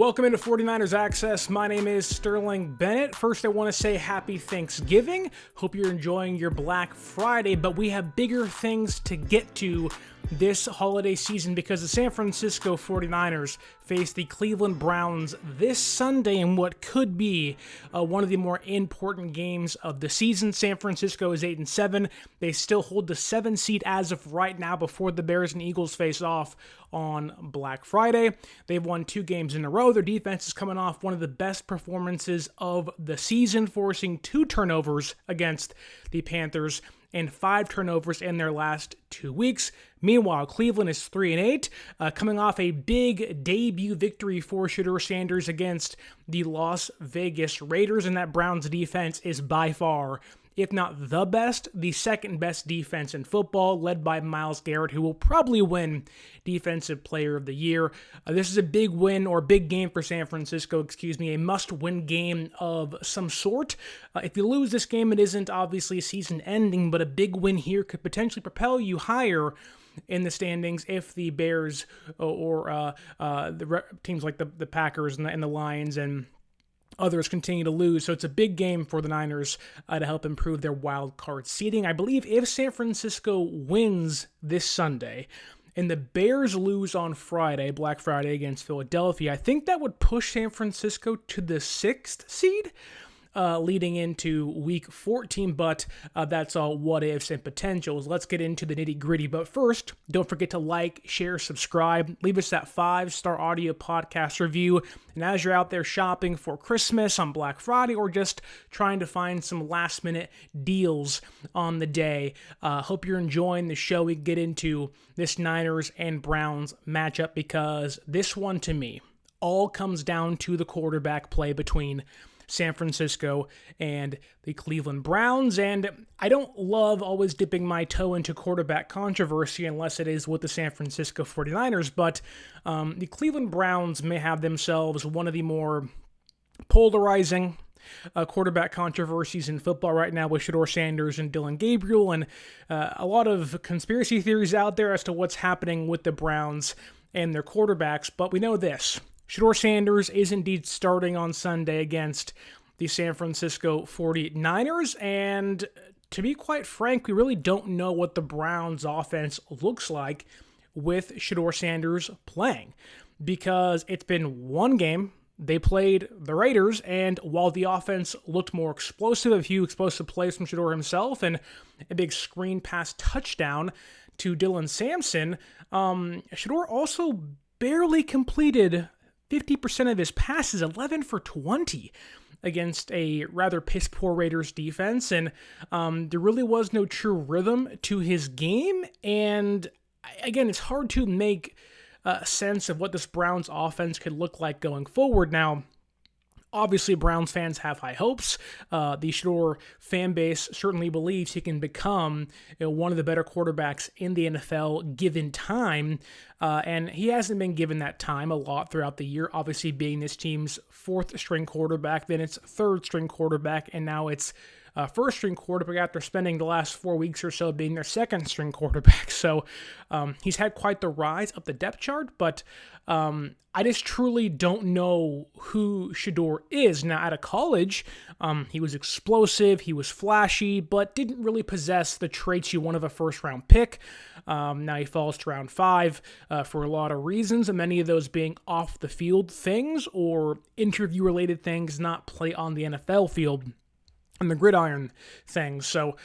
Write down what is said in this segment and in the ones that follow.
Welcome into 49ers Access. My name is Sterling Bennett. First, I want to say happy Thanksgiving. Hope you're enjoying your Black Friday, but we have bigger things to get to this holiday season because the San Francisco 49ers face the Cleveland Browns this Sunday in what could be one of the more important games of the season. San Francisco is 8-7. They still hold the 7th seed as of right now before the Bears and Eagles face off on Black Friday. They've won 2 games in a row. Their defense is coming off one of the best performances of the season, forcing 2 turnovers against the Panthers and 5 turnovers in their last 2 weeks. Meanwhile, Cleveland is 3-8, coming off a big debut victory for Shedeur Sanders against the Las Vegas Raiders, and that Browns defense is by far, if not the best, the second best defense in football, led by Myles Garrett, who will probably win Defensive Player of the Year. This is a big win, or big game for San Francisco, a must-win game of some sort. If you lose this game, it isn't obviously season-ending, but a big win here could potentially propel you higher in the standings if the Bears or the teams like the Packers and the Lions and others continue to lose. So it's a big game for the Niners to help improve their wild card seeding. I believe if San Francisco wins this Sunday and the Bears lose on Friday, Black Friday against Philadelphia, I think that would push San Francisco to the 6th seed leading into week 14, but that's all what ifs and potentials. Let's get into the nitty gritty. But first, don't forget to like, share, subscribe, leave us that 5-star audio podcast review. And as you're out there shopping for Christmas on Black Friday or just trying to find some last minute deals on the day, hope you're enjoying the show. We get into this Niners and Browns matchup because this one to me all comes down to the quarterback play between San Francisco and the Cleveland Browns, and I don't love always dipping my toe into quarterback controversy unless it is with the San Francisco 49ers, but the Cleveland Browns may have themselves one of the more polarizing quarterback controversies in football right now with Shedeur Sanders and Dillon Gabriel, and a lot of conspiracy theories out there as to what's happening with the Browns and their quarterbacks, but we know this. Shedeur Sanders is indeed starting on Sunday against the San Francisco 49ers, and to be quite frank, we really don't know what the Browns' offense looks like with Shedeur Sanders playing, because it's been one game. They played the Raiders, and while the offense looked more explosive, a few explosive plays from Shedeur himself, and a big screen pass touchdown to Dylan Sampson, Shedeur also barely completed 50% of his passes, 11 for 20 against a rather piss-poor Raiders defense, and there really was no true rhythm to his game, and again, it's hard to make sense of what this Browns offense could look like going forward. Now, obviously, Browns fans have high hopes. The Shedeur fan base certainly believes he can become one of the better quarterbacks in the NFL given time, and he hasn't been given that time a lot throughout the year, obviously being this team's 4th-string quarterback, then it's 3rd-string quarterback, and now it's first-string quarterback after spending the last 4 weeks or so being their 2nd-string quarterback. So he's had quite the rise up the depth chart, but I just truly don't know who Shedeur is. Now, out of college, he was explosive, he was flashy, but didn't really possess the traits you want of a first-round pick. Now he falls to round 5 for a lot of reasons, and many of those being off-the-field things or interview-related things, not play on the NFL field and the gridiron things. So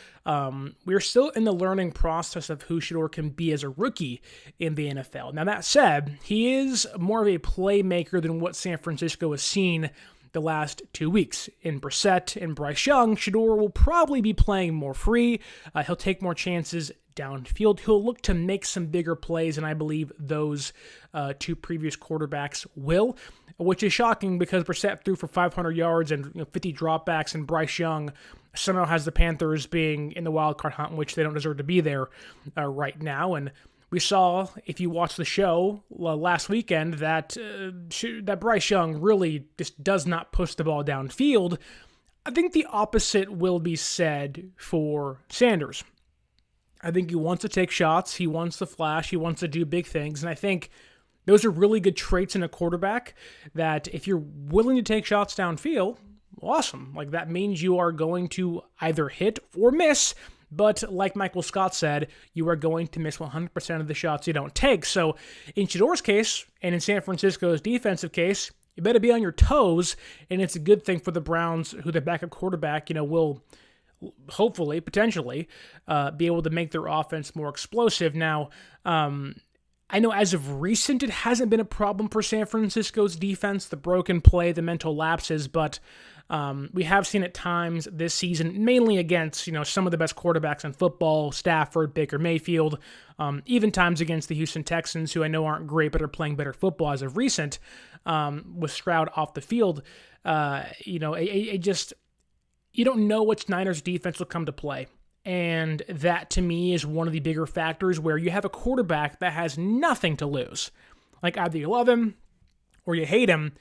we're still in the learning process of who Shedeur can be as a rookie in the NFL. Now, that said, he is more of a playmaker than what San Francisco has seen the last 2 weeks. In Brissett and Bryce Young, Shedeur will probably be playing more free. He'll take more chances downfield. He'll look to make some bigger plays, and I believe those 2 previous quarterbacks will, which is shocking because Brissett threw for 500 yards and 50 dropbacks, and Bryce Young somehow has the Panthers being in the wild card hunt, which they don't deserve to be there right now. And we saw, if you watched the show last weekend, that Bryce Young really just does not push the ball downfield. I think the opposite will be said for Sanders. I think he wants to take shots, he wants to flash, he wants to do big things, and I think Those are really good traits in a quarterback that if you're willing to take shots downfield, awesome. Like that means you are going to either hit or miss, but like Michael Scott said, you are going to miss 100% of the shots you don't take. So in Shedeur's case, and in San Francisco's defensive case, you better be on your toes, and it's a good thing for the Browns, who their backup quarterback, will hopefully, potentially, be able to make their offense more explosive. Now, I know as of recent, it hasn't been a problem for San Francisco's defense, the broken play, the mental lapses, but we have seen at times this season, mainly against, some of the best quarterbacks in football, Stafford, Baker Mayfield, even times against the Houston Texans, who I know aren't great, but are playing better football as of recent, with Stroud off the field. It just, you don't know which Niners defense will come to play. And that, to me, is one of the bigger factors where you have a quarterback that has nothing to lose. Like, either you love him or you hate him.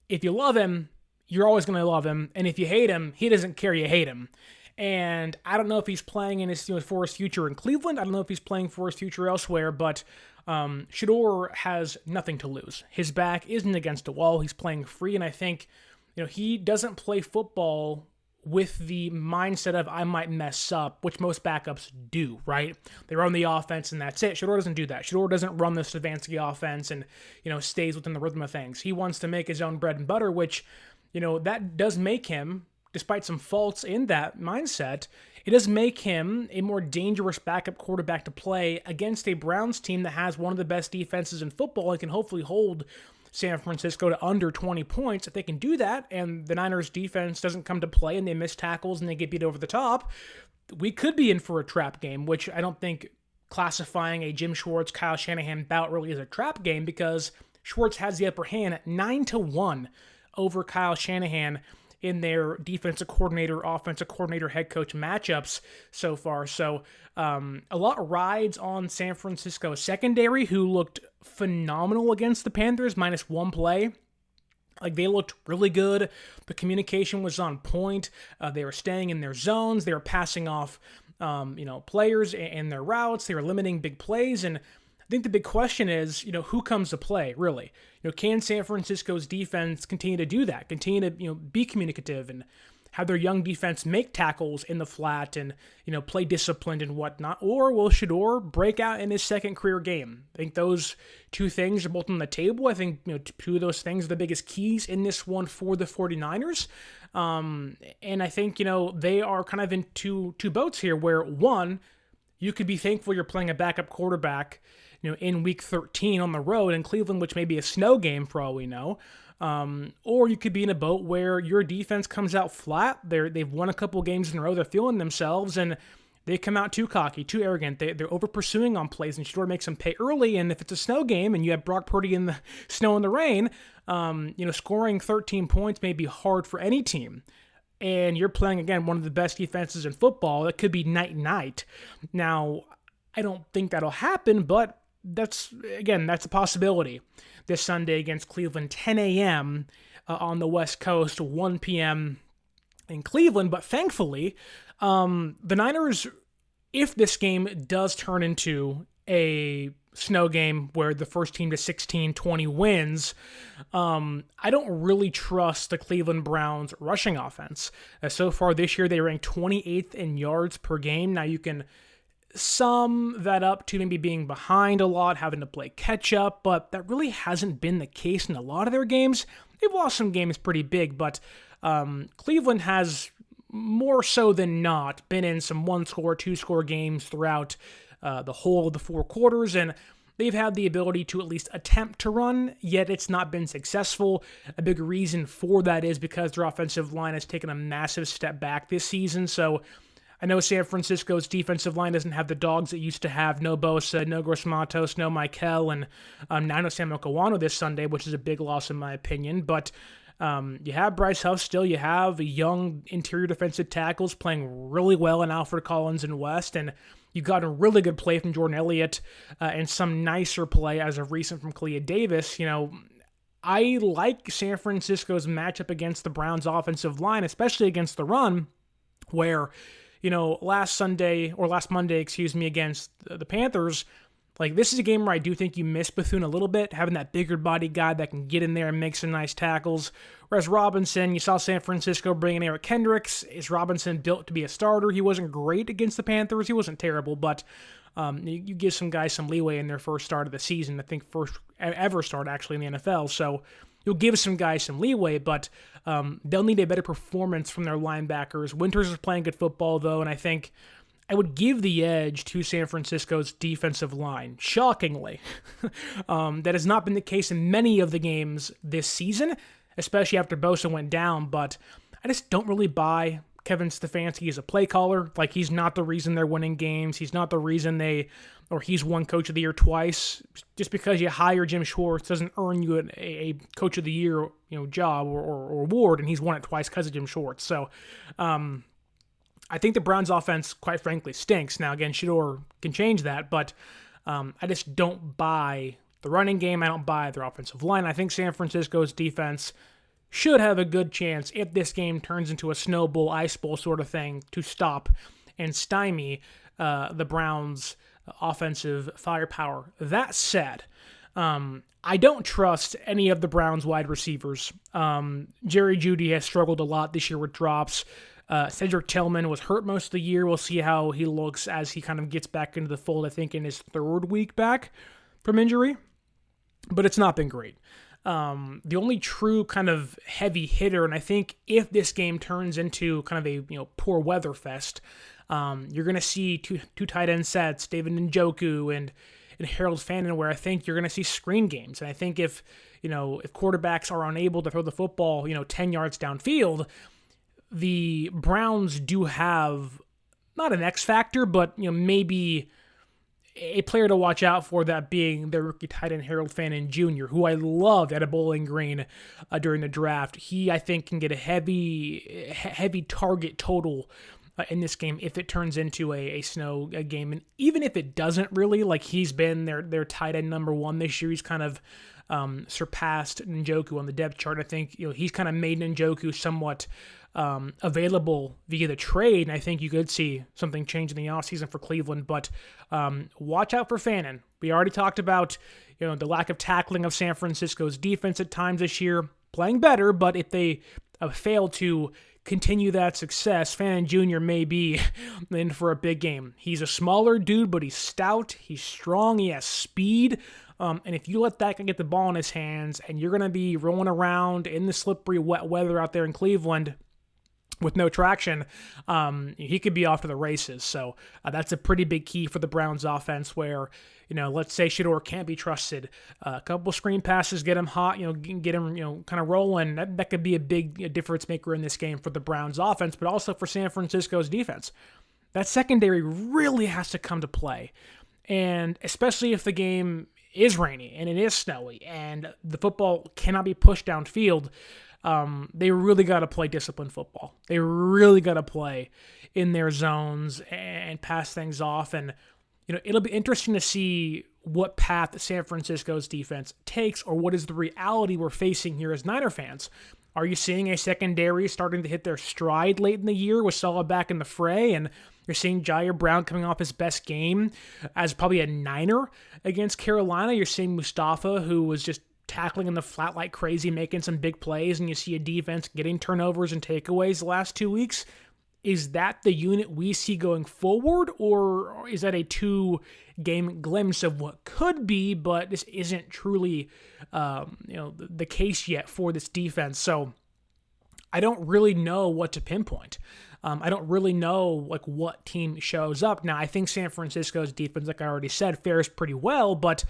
If you love him, you're always going to love him. And if you hate him, he doesn't care you hate him. And I don't know if he's playing in for his future in Cleveland. I don't know if he's playing for his future elsewhere. But Shedeur has nothing to lose. His back isn't against the wall. He's playing free. And I think he doesn't play football with the mindset of I might mess up, which most backups do, right? They run the offense and that's it. Shedeur doesn't do that. Shedeur doesn't run the Stefanski offense and, stays within the rhythm of things. He wants to make his own bread and butter, which, that does make him, despite some faults in that mindset, it does make him a more dangerous backup quarterback to play against a Browns team that has one of the best defenses in football and can hopefully hold San Francisco to under 20 points. If they can do that and the Niners defense doesn't come to play and they miss tackles and they get beat over the top, we could be in for a trap game, which I don't think classifying a Jim Schwartz, Kyle Shanahan bout really is a trap game, because Schwartz has the upper hand at 9-1 over Kyle Shanahan in their defensive coordinator, offensive coordinator, head coach matchups so far. So a lot rides on San Francisco secondary, who looked phenomenal against the Panthers, minus one play. Like, they looked really good. The communication was on point. They were staying in their zones. They were passing off, players and their routes. They were limiting big plays. And I think the big question is, who comes to play, really? Can San Francisco's defense continue to do that? Continue to, be communicative and have their young defense make tackles in the flat and, play disciplined and whatnot? Or will Shedeur break out in his second career game? I think those two things are both on the table. I think, two of those things are the biggest keys in this one for the 49ers. And I think, they are kind of in two boats here, where one, you could be thankful you're playing a backup quarterback, in week 13 on the road in Cleveland, which may be a snow game for all we know. Or you could be in a boat where your defense comes out flat. They've won a couple games in a row. They're feeling themselves, and they come out too cocky, too arrogant. They're over-pursuing on plays, and Shedeur makes them pay early. And if it's a snow game and you have Brock Purdy in the snow and the rain, scoring 13 points may be hard for any team. And you're playing, again, one of the best defenses in football. That could be night-night. Now, I don't think that'll happen, but that's a possibility. This Sunday against Cleveland, 10 a.m. On the West Coast, 1 p.m. in Cleveland. But thankfully, the Niners, if this game does turn into a snow game where the first team to 16-20 wins, I don't really trust the Cleveland Browns rushing offense. So far this year, they rank 28th in yards per game. Now you can sum that up to maybe being behind a lot, having to play catch up, but that really hasn't been the case in a lot of their games. They've lost some games pretty big, but Cleveland has more so than not been in some one-score, two-score games throughout the whole of the four quarters, and they've had the ability to at least attempt to run, yet it's not been successful. A big reason for that is because their offensive line has taken a massive step back this season, so I know San Francisco's defensive line doesn't have the dogs it used to have. No Bosa, no Gross Matos, no Michael, and now no Samuel Kawano this Sunday, which is a big loss in my opinion. But you have Bryce Huff still. You have young interior defensive tackles playing really well in Alfred Collins and West, and you got a really good play from Jordan Elliott and some nicer play as of recent from Kalia Davis. I like San Francisco's matchup against the Browns' offensive line, especially against the run, where last Monday, against the Panthers, Like, this is a game where I do think you miss Bethune a little bit, having that bigger body guy that can get in there and make some nice tackles. Whereas Robinson, you saw San Francisco bring in Eric Kendricks. Is Robinson built to be a starter? He wasn't great against the Panthers. He wasn't terrible, but you give some guys some leeway in their first start of the season. I think first ever start, actually, in the NFL. So you'll give some guys some leeway, but they'll need a better performance from their linebackers. Winters is playing good football, though, and I think I would give the edge to San Francisco's defensive line. Shockingly. That has not been the case in many of the games this season, especially after Bosa went down, but I just don't really buy Kevin Stefanski as a play caller. Like, he's not the reason they're winning games. He's not the reason he's won Coach of the Year twice. Just because you hire Jim Schwartz doesn't earn you a Coach of the Year job or award, and he's won it twice because of Jim Schwartz. So, I think the Browns' offense, quite frankly, stinks. Now, again, Shedeur can change that, but I just don't buy the running game. I don't buy their offensive line. I think San Francisco's defense should have a good chance, if this game turns into a snow bowl, ice bowl sort of thing, to stop and stymie the Browns' offensive firepower. That said, I don't trust any of the Browns' wide receivers. Jerry Jeudy has struggled a lot this year with drops. Cedric Tillman was hurt most of the year. We'll see how he looks as he kind of gets back into the fold, I think, in his third week back from injury. But it's not been great. The only true kind of heavy hitter, and I think if this game turns into kind of a poor weather fest, you're going to see two tight end sets, David Njoku and Harold Fannin, where I think you're going to see screen games. And I think if quarterbacks are unable to throw the football 10 yards downfield, the Browns do have not an X factor, but maybe a player to watch out for, that being their rookie tight end Harold Fannin Jr., who I loved at a Bowling Green during the draft. He, I think, can get a heavy target total in this game if it turns into a snow game. And even if it doesn't really, like, he's been their tight end number one this year. He's kind of surpassed Njoku on the depth chart. I think he's kind of made Njoku somewhat available via the trade, and I think you could see something change in the offseason for Cleveland, but watch out for Fannin. We already talked about the lack of tackling of San Francisco's defense at times this year, playing better, but if they fail to continue that success, Fannin Jr. may be in for a big game. He's a smaller dude, but he's stout, he's strong, he has speed, and if you let that guy get the ball in his hands and you're going to be rolling around in the slippery, wet weather out there in Cleveland with no traction, he could be off to the races. So that's a pretty big key for the Browns offense where, let's say Shedeur can't be trusted. A couple screen passes, get him hot, get him, kind of rolling. That could be a big difference maker in this game for the Browns offense, but also for San Francisco's defense. That secondary really has to come to play. And especially if the game is rainy and it is snowy and the football cannot be pushed downfield, they really got to play disciplined football. They really got to play in their zones and pass things off. And, it'll be interesting to see what path San Francisco's defense takes, or what is the reality we're facing here as Niner fans. Are you seeing a secondary starting to hit their stride late in the year with Saleh back in the fray, and you're seeing Jair Brown coming off his best game as probably a Niner against Carolina? You're seeing Mustafa, who was just tackling in the flat like crazy, making some big plays, and you see a defense getting turnovers and takeaways the last 2 weeks. Is that the unit we see going forward, or is that a two-game glimpse of what could be, but this isn't truly the case yet for this defense? So I don't really know what to pinpoint. I don't really know what team shows up. Now, I think San Francisco's defense, like I already said, fares pretty well, but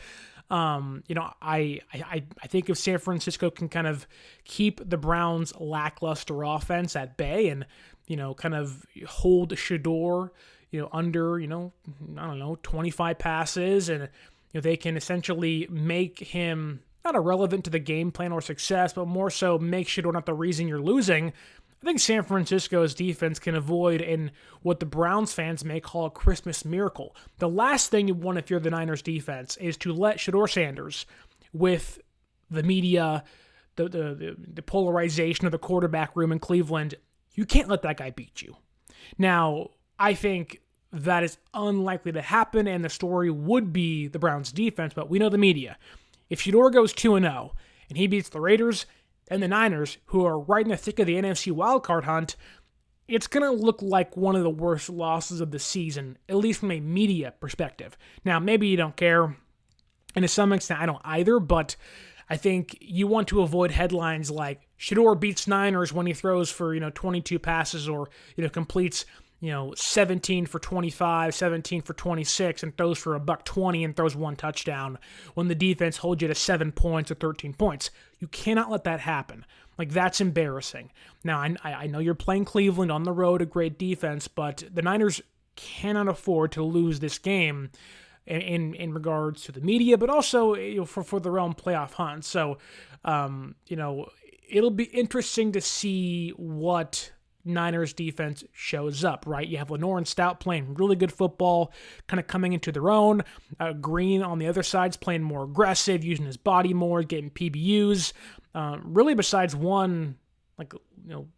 I think if San Francisco can kind of keep the Browns' lackluster offense at bay and, kind of hold Shedeur, under, 25 passes, and, they can essentially make him not irrelevant to the game plan or success, but more so make Shedeur not the reason you're losing, I think San Francisco's defense can avoid in what the Browns fans may call a Christmas miracle. The last thing you want if you're the Niners defense is to let Shedeur Sanders, with the media, the polarization of the quarterback room in Cleveland, you can't let that guy beat you. Now, I think that is unlikely to happen, and the story would be the Browns defense, but we know the media. If Shedeur goes 2-0 and he beats the Raiders and the Niners, who are right in the thick of the NFC wildcard hunt, it's going to look like one of the worst losses of the season, at least from a media perspective. Now, maybe you don't care, and to some extent I don't either, but I think you want to avoid headlines like Shedeur beats Niners when he throws for 22 passes or completes 17 for 25, 17 for 26, and throws for $120 and throws one touchdown when the defense holds you to 7 points or 13 points. You cannot let that happen. Like, that's embarrassing. Now, I know you're playing Cleveland on the road, a great defense, but the Niners cannot afford to lose this game in regards to the media, but also for their own playoff hunt. So, it'll be interesting to see what Niners defense shows up, right? You have Lenore and Stout playing really good football, kind of coming into their own. Green on the other side's playing more aggressive, using his body more, getting PBUs. Really, besides one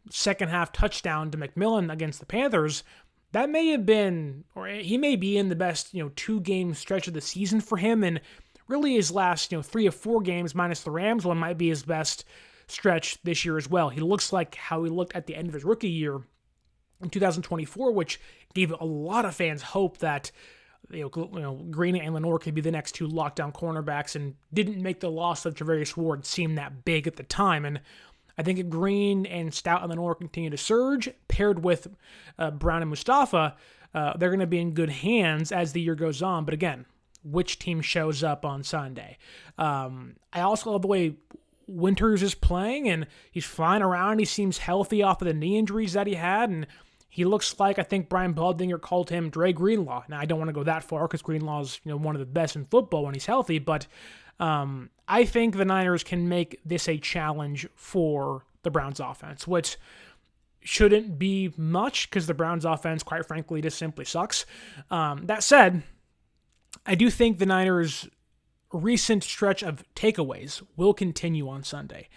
second half touchdown to McMillan against the Panthers, that may have been, or he may be in the best 2-game stretch of the season for him, and really his last 3 or 4 games minus the Rams one might be his best stretch this year as well. He looks like how he looked at the end of his rookie year in 2024, which gave a lot of fans hope that Green and Lenore could be the next 2 lockdown cornerbacks, and didn't make the loss of Travarius Ward seem that big at the time. And I think if Green and Stout and Lenore continue to surge, paired with Brown and Mustafa, they're going to be in good hands as the year goes on. But again, which team shows up on Sunday? I also love the way Winters is playing, and he's flying around. He seems healthy off of the knee injuries that he had, and he looks like, I think Brian Baldinger called him Dre Greenlaw. Now, I don't want to go that far because Greenlaw is one of the best in football when he's healthy, but I think the Niners can make this a challenge for the Browns offense, which shouldn't be much because the Browns offense, quite frankly, just simply sucks. That said, I do think the Niners' recent stretch of takeaways will continue on Sunday.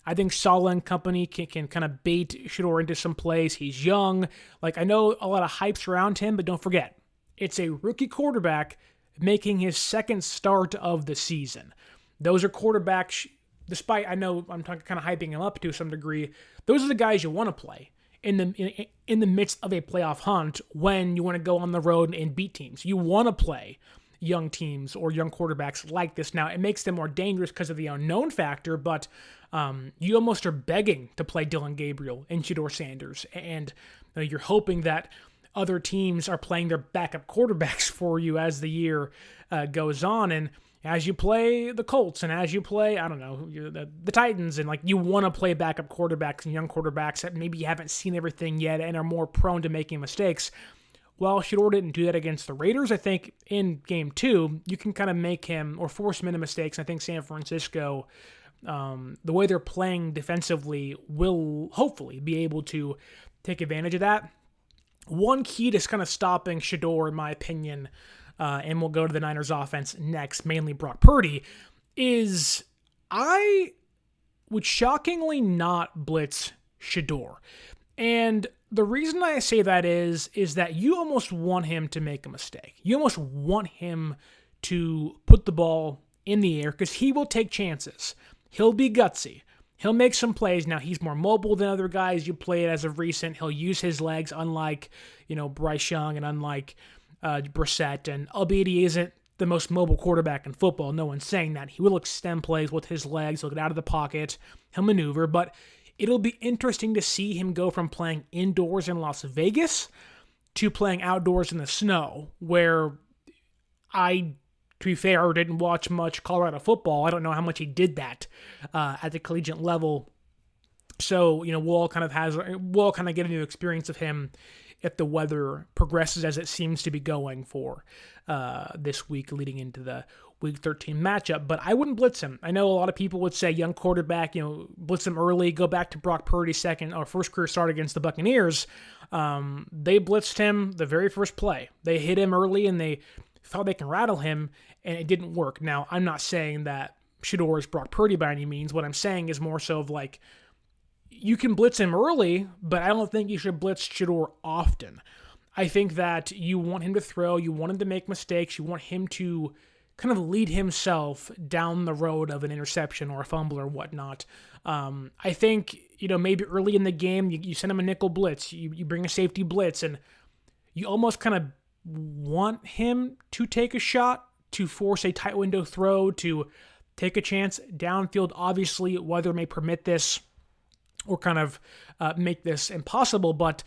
I think Saleh and company can kind of bait Shedeur into some plays. He's young. I know a lot of hype's around him, but don't forget, it's a rookie quarterback making his second start of the season. Those are quarterbacks, despite I know I'm kind of hyping him up to some degree, those are the guys you want to play in the midst of a playoff hunt when you want to go on the road and beat teams. You want to play young teams or young quarterbacks like this. Now, it makes them more dangerous because of the unknown factor, but you almost are begging to play Dylan Gabriel and Shedeur Sanders, and you're hoping that other teams are playing their backup quarterbacks for you as the year goes on, and as you play the Colts and as you play, I don't know, the Titans, and you want to play backup quarterbacks and young quarterbacks that maybe you haven't seen everything yet and are more prone to making mistakes. Well, Shedeur didn't do that against the Raiders. I think in Game 2, you can kind of make him or force him into mistakes. I think San Francisco, the way they're playing defensively, will hopefully be able to take advantage of that. One key to kind of stopping Shedeur, in my opinion, and we'll go to the Niners offense next, mainly Brock Purdy, is I would shockingly not blitz Shedeur. And the reason I say that is that you almost want him to make a mistake. You almost want him to put the ball in the air because he will take chances. He'll be gutsy. He'll make some plays. Now, he's more mobile than other guys you played as of recent. He'll use his legs, unlike, Bryce Young and unlike Brissett. And albeit he isn't the most mobile quarterback in football, no one's saying that. He will extend plays with his legs. He'll get out of the pocket. He'll maneuver. But it'll be interesting to see him go from playing indoors in Las Vegas to playing outdoors in the snow, where to be fair, didn't watch much Colorado football. I don't know how much he did that at the collegiate level. So, we'll all kind of get a new experience of him if the weather progresses as it seems to be going for this week leading into the Week 13 matchup. But I wouldn't blitz him. I know a lot of people would say young quarterback, blitz him early, go back to Brock Purdy's first career start against the Buccaneers. They blitzed him the very first play. They hit him early and they thought they can rattle him, and it didn't work. Now, I'm not saying that Shedeur is Brock Purdy by any means. What I'm saying is more so of you can blitz him early, but I don't think you should blitz Shedeur often. I think that you want him to throw, you want him to make mistakes, you want him to kind of lead himself down the road of an interception or a fumble or whatnot. I think, maybe early in the game, you send him a nickel blitz, you bring a safety blitz, and you almost kind of want him to take a shot, to force a tight window throw, to take a chance downfield. Obviously, weather may permit this or kind of make this impossible, but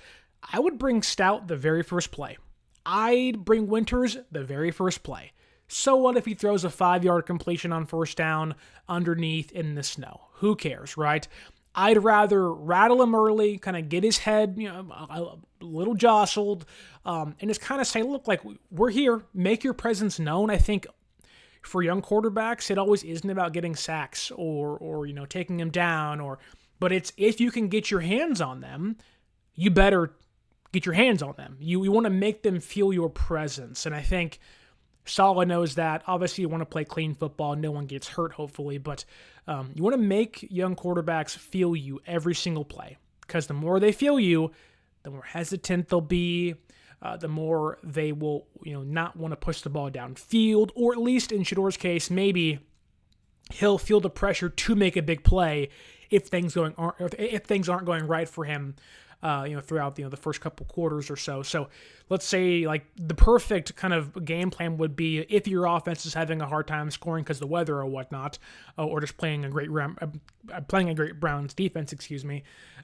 I would bring Stout the very first play. I'd bring Winters the very first play. So what if he throws a 5-yard completion on first down underneath in the snow? Who cares, right? I'd rather rattle him early, kind of get his head, a little jostled, and just kind of say, look, like, we're here. Make your presence known. I think for young quarterbacks, it always isn't about getting sacks or taking them down, but it's if you can get your hands on them, you better get your hands on them. You want to make them feel your presence, and I think Saleh knows that. Obviously, you want to play clean football. No one gets hurt, hopefully. But you want to make young quarterbacks feel you every single play. Because the more they feel you, the more hesitant they'll be. The more they will, not want to push the ball downfield. Or at least in Shedeur's case, maybe he'll feel the pressure to make a big play if things aren't going right for him. Throughout the first couple quarters or so. So let's say like the perfect kind of game plan would be if your offense is having a hard time scoring because of the weather or whatnot, or just playing a great Browns defense.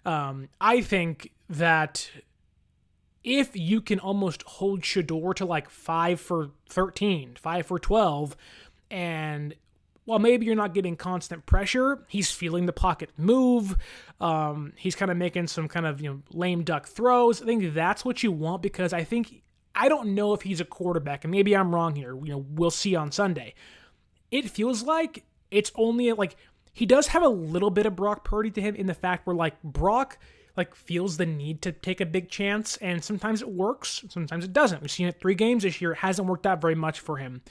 I think that if you can almost hold Shedeur to like 5 for 13, 5 for 12, and while maybe you're not getting constant pressure, he's feeling the pocket move. He's kind of making some kind of lame duck throws. I think that's what you want, because I don't know if he's a quarterback, and maybe I'm wrong here. We'll see on Sunday. It feels like it's only like he does have a little bit of Brock Purdy to him in the fact where like Brock feels the need to take a big chance, and sometimes it works, sometimes it doesn't. We've seen it 3 games this year. It hasn't worked out very much for him.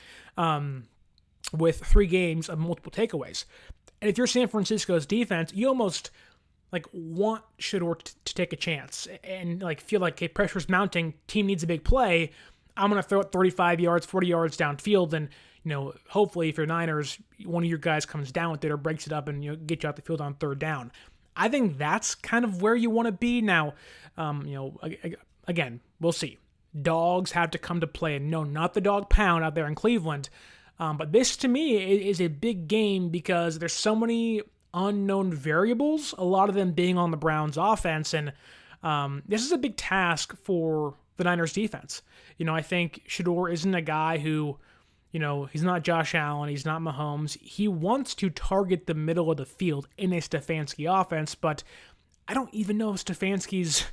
With 3 games of multiple takeaways. And if you're San Francisco's defense, you almost want Shedeur to take a chance and feel like, okay, pressure's mounting, team needs a big play, I'm going to throw it 35 yards, 40 yards downfield, and hopefully if you're Niners, one of your guys comes down with it or breaks it up and get you out the field on 3rd down. I think that's kind of where you want to be. Now, again, we'll see. Dogs have to come to play, and no, not the dog pound out there in Cleveland. But this, to me, is a big game because there's so many unknown variables, a lot of them being on the Browns' offense, and this is a big task for the Niners' defense. I think Shedeur isn't a guy who, he's not Josh Allen, he's not Mahomes. He wants to target the middle of the field in a Stefanski offense, but I don't even know if Stefanski's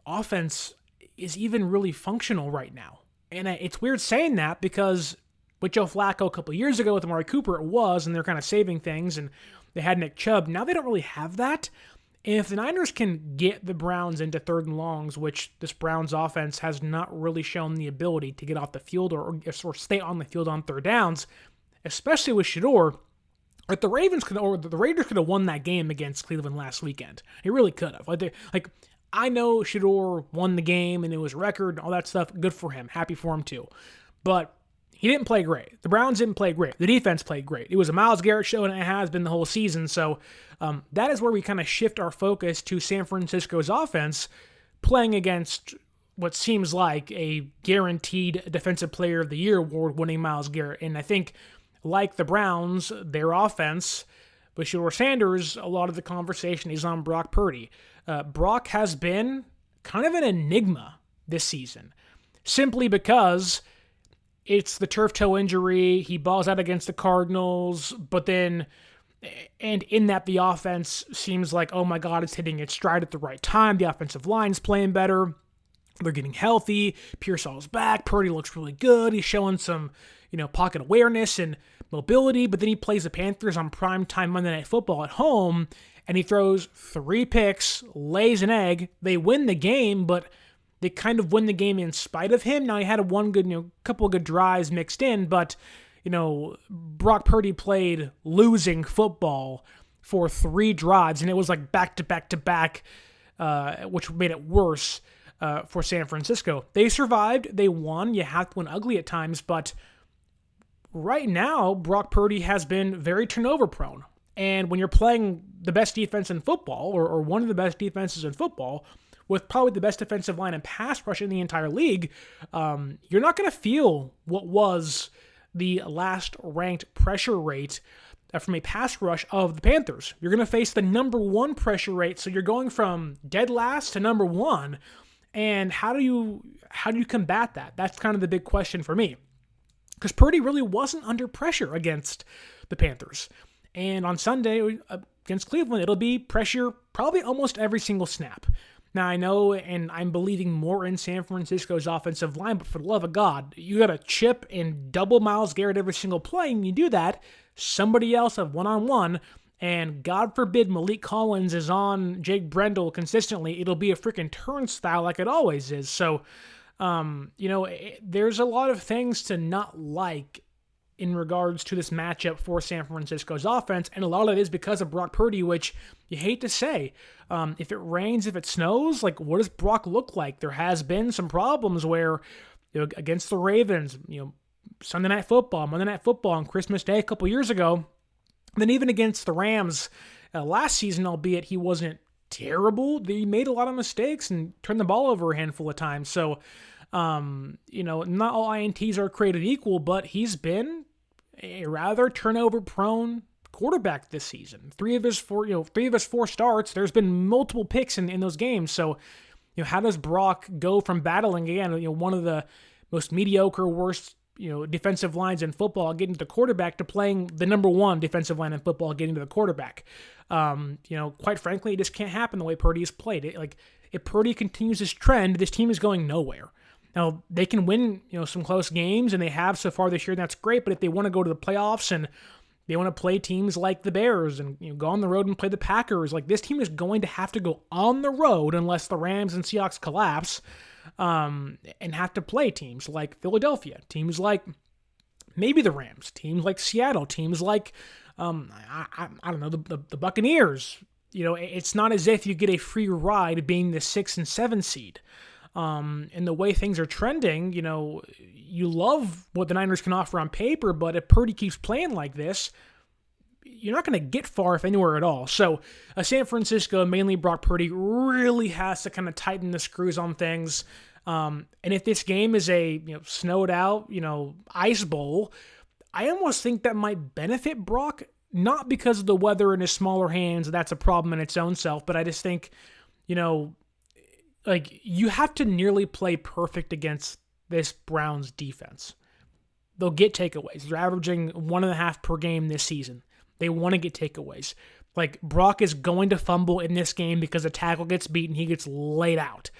offense is even really functional right now. And it's weird saying that because with Joe Flacco a couple of years ago with Amari Cooper, it was, and they're kind of saving things, and they had Nick Chubb. Now they don't really have that. And if the Niners can get the Browns into 3rd and longs, which this Browns offense has not really shown the ability to get off the field or stay on the field on 3rd downs, especially with Shedeur, the Raiders could have won that game against Cleveland last weekend. It really could have. I know Shedeur won the game and it was a record, all that stuff. Good for him. Happy for him too. But he didn't play great. The Browns didn't play great. The defense played great. It was a Myles Garrett show, and it has been the whole season. So that is where we kind of shift our focus to San Francisco's offense playing against what seems like a guaranteed Defensive Player of the Year award-winning Myles Garrett. And I think, like the Browns, their offense, with Shedeur Sanders, a lot of the conversation is on Brock Purdy. Brock has been kind of an enigma this season, simply because it's the turf toe injury. He balls out against the Cardinals, but then, and in that, the offense seems like, oh my God, it's hitting its stride at the right time. The offensive line's playing better. They're getting healthy. Pearsall's back. Purdy looks really good. He's showing some, pocket awareness and mobility, but then he plays the Panthers on primetime Monday Night Football at home, and he throws 3 picks, lays an egg. They win the game, but they kind of win the game in spite of him. Now, he had couple of good drives mixed in, but, Brock Purdy played losing football for 3 drives, and it was back to back to back, which made it worse. for San Francisco. They survived. They won. You have to win ugly at times, but right now, Brock Purdy has been very turnover prone. And when you're playing the best defense in football, or one of the best defenses in football, with probably the best defensive line and pass rush in the entire league, you're not going to feel what was the last ranked pressure rate from a pass rush of the Panthers. You're going to face the number one pressure rate, so you're going from dead last to number one. And how do you combat that? That's kind of the big question for me, because Purdy really wasn't under pressure against the Panthers. And on Sunday against Cleveland, it'll be pressure probably almost every single snap. Now, I know, and I'm believing more in San Francisco's offensive line, but for the love of God, you got to chip and double Myles Garrett every single play, and you do that, somebody else have one-on-one, and God forbid Malik Collins is on Jake Brendel consistently, it'll be a freaking turnstile like it always is. So, there's a lot of things to not like in regards to this matchup for San Francisco's offense, and a lot of it is because of Brock Purdy, which you hate to say. If it rains, if it snows, like, what does Brock look like? There has been some problems where, against the Ravens, Sunday Night Football, Monday Night Football, on Christmas Day a couple years ago, then even against the Rams last season, albeit he wasn't terrible, he made a lot of mistakes and turned the ball over a handful of times. So, not all INTs are created equal, but he's been a rather turnover-prone quarterback this season. Three of his four starts, there's been multiple picks in those games. So, how does Brock go from battling again, one of the most mediocre, worst, defensive lines in football, getting to the quarterback, to playing the number one defensive line in football, getting to the quarterback? Quite frankly, it just can't happen the way Purdy has played. If Purdy continues this trend, this team is going nowhere. Now, they can win, some close games, and they have so far this year, and that's great. But if they want to go to the playoffs and they want to play teams like the Bears and go on the road and play the Packers, like, this team is going to have to go on the road unless the Rams and Seahawks collapse, and have to play teams like Philadelphia, teams like maybe the Rams, teams like Seattle, teams like I don't know, the Buccaneers. It's not as if you get a free ride being the 6 and 7 seed. And the way things are trending, you love what the Niners can offer on paper, but if Purdy keeps playing like this, you're not going to get far, if anywhere at all. So San Francisco, mainly Brock Purdy, really has to kind of tighten the screws on things. And if this game is a snowed out, ice bowl, I almost think that might benefit Brock, not because of the weather in his smaller hands, that's a problem in its own self, but I just think, you have to nearly play perfect against this Browns defense. They'll get takeaways. They're averaging 1.5 per game this season. They want to get takeaways. Brock is going to fumble in this game because a tackle gets beaten, he gets laid out.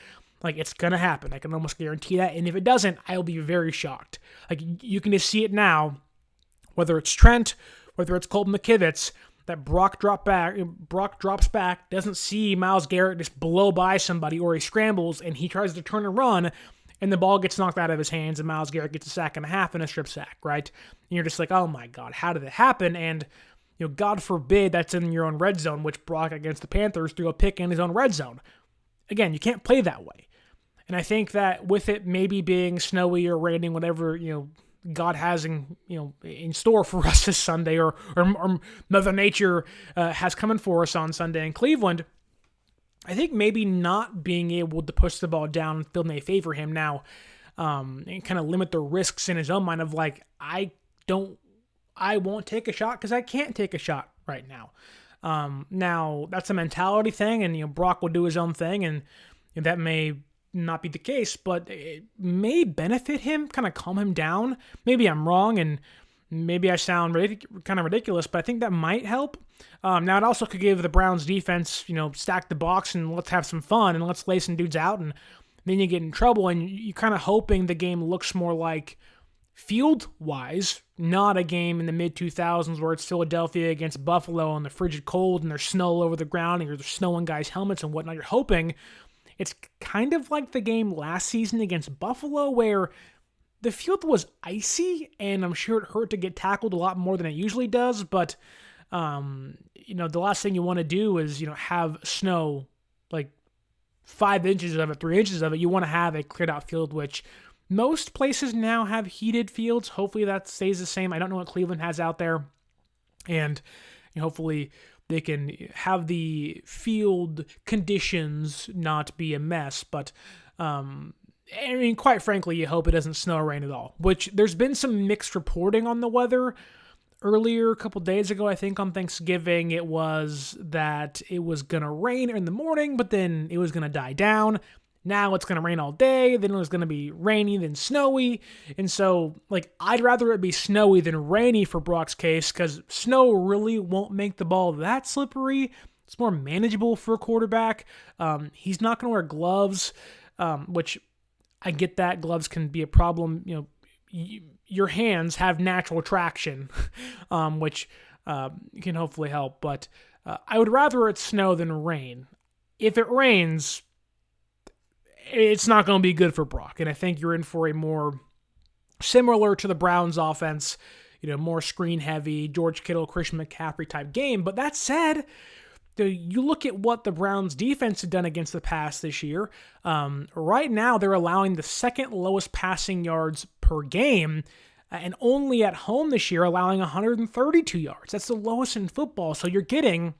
It's going to happen. I can almost guarantee that. And if it doesn't, I'll be very shocked. You can just see it now, whether it's Trent, whether it's Colt McKivitz, that Brock drops back, doesn't see Myles Garrett just blow by somebody, or he scrambles and he tries to turn and run, and the ball gets knocked out of his hands, and Myles Garrett gets a sack and a half and a strip sack, right? And you're just like, oh my God, how did it happen? And, God forbid that's in your own red zone, which Brock against the Panthers threw a pick in his own red zone. Again, you can't play that way. And I think that with it maybe being snowy or raining, whatever, God has in store for us this Sunday, or Mother Nature has coming for us on Sunday in Cleveland, I think maybe not being able to push the ball down still may favor him now, and kind of limit the risks in his own mind of I won't take a shot because I can't take a shot right now. Now that's a mentality thing, and Brock will do his own thing, and that may not be the case, but it may benefit him, kind of calm him down. Maybe I'm wrong, and maybe I sound kind of ridiculous, but I think that might help. Now, it also could give the Browns defense, stack the box and let's have some fun and let's lay some dudes out, and then you get in trouble, and you're kind of hoping the game looks more like field-wise, not a game in the mid-2000s where it's Philadelphia against Buffalo in the frigid cold and there's snow all over the ground and there's snow on guys' helmets and whatnot. You're hoping it's kind of like the game last season against Buffalo where the field was icy, and I'm sure it hurt to get tackled a lot more than it usually does, but, the last thing you want to do is, have snow, 5 inches of it, 3 inches of it. You want to have a cleared out field, which most places now have heated fields. Hopefully that stays the same. I don't know what Cleveland has out there. And hopefully they can have the field conditions not be a mess. But, quite frankly, you hope it doesn't snow or rain at all. Which there's been some mixed reporting on the weather. Earlier, a couple days ago, I think on Thanksgiving, it was that it was going to rain in the morning, but then it was going to die down. Now it's going to rain all day, then it was going to be rainy, then snowy. And so, I'd rather it be snowy than rainy for Brock's case, because snow really won't make the ball that slippery. It's more manageable for a quarterback. He's not going to wear gloves, which I get that. Gloves can be a problem. Your hands have natural traction, which can hopefully help. But I would rather it snow than rain. If it rains, it's not going to be good for Brock. And I think you're in for a more similar to the Browns offense, more screen heavy, George Kittle, Christian McCaffrey type game. But that said, you look at what the Browns defense had done against the pass this year. Right now, they're allowing the second lowest passing yards per game, and only at home this year allowing 132 yards. That's the lowest in football. So you're getting,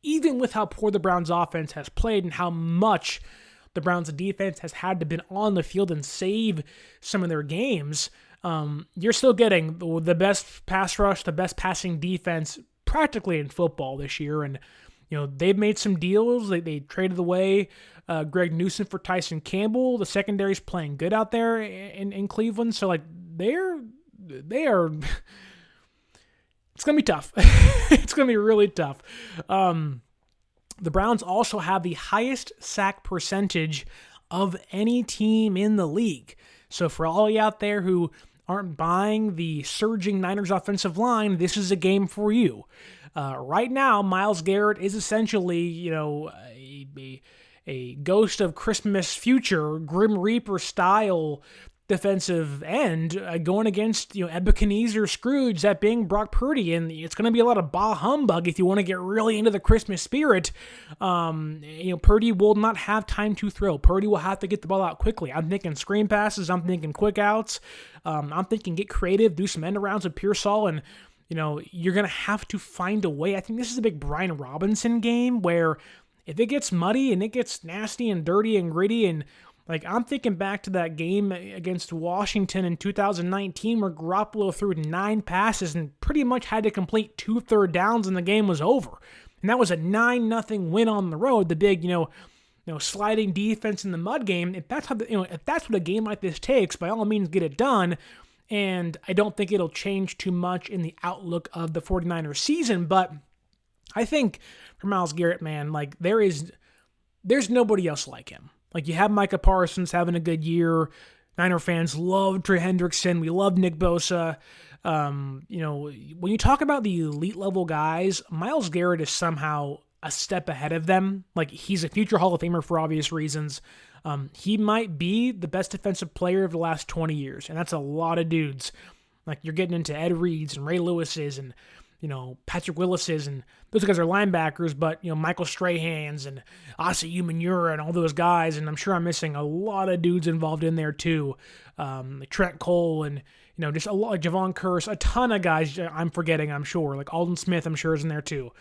even with how poor the Browns offense has played and how much the Browns defense has had to been on the field and save some of their games, you're still getting the best pass rush, the best passing defense practically in football this year. And they've made some deals. They traded away Greg Newsome for Tyson Campbell. The secondary's playing good out there in Cleveland. So they are. It's gonna be tough. It's gonna be really tough. The Browns also have the highest sack percentage of any team in the league. So for all you out there who aren't buying the surging Niners offensive line, this is a game for you. Right now, Myles Garrett is essentially, a ghost of Christmas future, Grim Reaper style defensive end going against, Ebenezer Scrooge, that being Brock Purdy. And it's going to be a lot of bah humbug if you want to get really into the Christmas spirit. Purdy will not have time to throw. Purdy will have to get the ball out quickly. I'm thinking screen passes. I'm thinking quick outs. I'm thinking get creative, do some end arounds with Pearsall, and you're going to have to find a way. I think this is a big Brian Robinson game where if it gets muddy and it gets nasty and dirty and gritty, and I'm thinking back to that game against Washington in 2019 where Garoppolo threw 9 passes and pretty much had to complete 2 third downs and the game was over. And that was a 9-0 win on the road, the big, sliding defense in the mud game. If that's what a game like this takes, by all means get it done. And I don't think it'll change too much in the outlook of the 49ers season, but I think for Myles Garrett, man, there's nobody else like him. You have Micah Parsons having a good year. Niner fans love Trey Hendrickson. We love Nick Bosa. When you talk about the elite level guys, Myles Garrett is somehow a step ahead of them. He's a future Hall of Famer for obvious reasons. He might be the best defensive player of the last 20 years, and that's a lot of dudes. You're getting into Ed Reed's and Ray Lewis's and Patrick Willis's, and those guys are linebackers, but, Michael Strahan's and Asa Umenyiora and all those guys, and I'm sure I'm missing a lot of dudes involved in there too. Trent Cole and, just a lot, Javon Curse, a ton of guys I'm forgetting, I'm sure. Alden Smith, I'm sure, is in there too.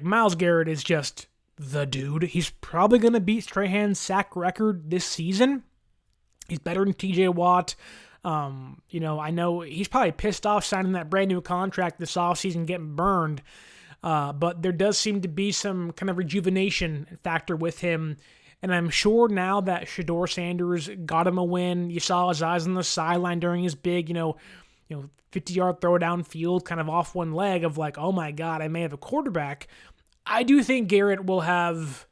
Myles Garrett is just the dude. He's probably going to beat Strahan's sack record this season. He's better than TJ Watt. I know he's probably pissed off signing that brand new contract this offseason, getting burned. But there does seem to be some kind of rejuvenation factor with him. And I'm sure now that Shedeur Sanders got him a win, you saw his eyes on the sideline during his big, 50-yard throw downfield, kind of off one leg of oh my God, I may have a quarterback. I do think Garrett will have,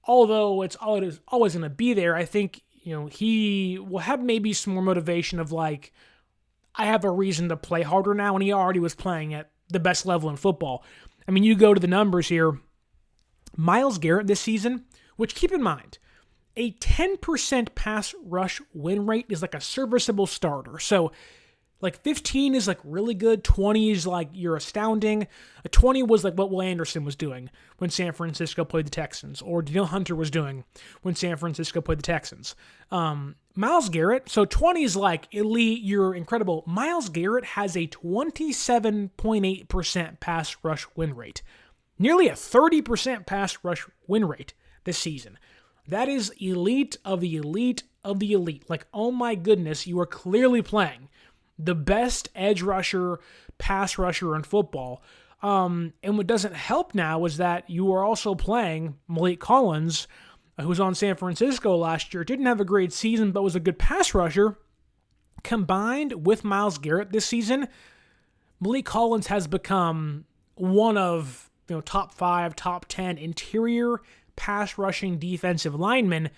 although it's always going to be there, I think, he will have maybe some more motivation of I have a reason to play harder now, and he already was playing at the best level in football. I mean, you go to the numbers here. Myles Garrett this season, which keep in mind, a 10% pass rush win rate is a serviceable starter. So Like 15 is like really good. 20 is like you're astounding. A 20 was like what Will Anderson was doing when San Francisco played the Texans, or Danielle Hunter was doing when San Francisco played the Texans. Myles Garrett, so 20 is like elite, you're incredible. Myles Garrett has a 27.8% pass rush win rate. Nearly a 30% pass rush win rate this season. That is elite of the elite of the elite. Like, oh my goodness, you are clearly playing the best edge rusher, pass rusher in football. And what doesn't help now is that you are also playing Malik Collins, who was on San Francisco last year, didn't have a great season, but was a good pass rusher. Combined with Myles Garrett this season, Malik Collins has become one of top 5, top 10 interior pass rushing defensive linemen,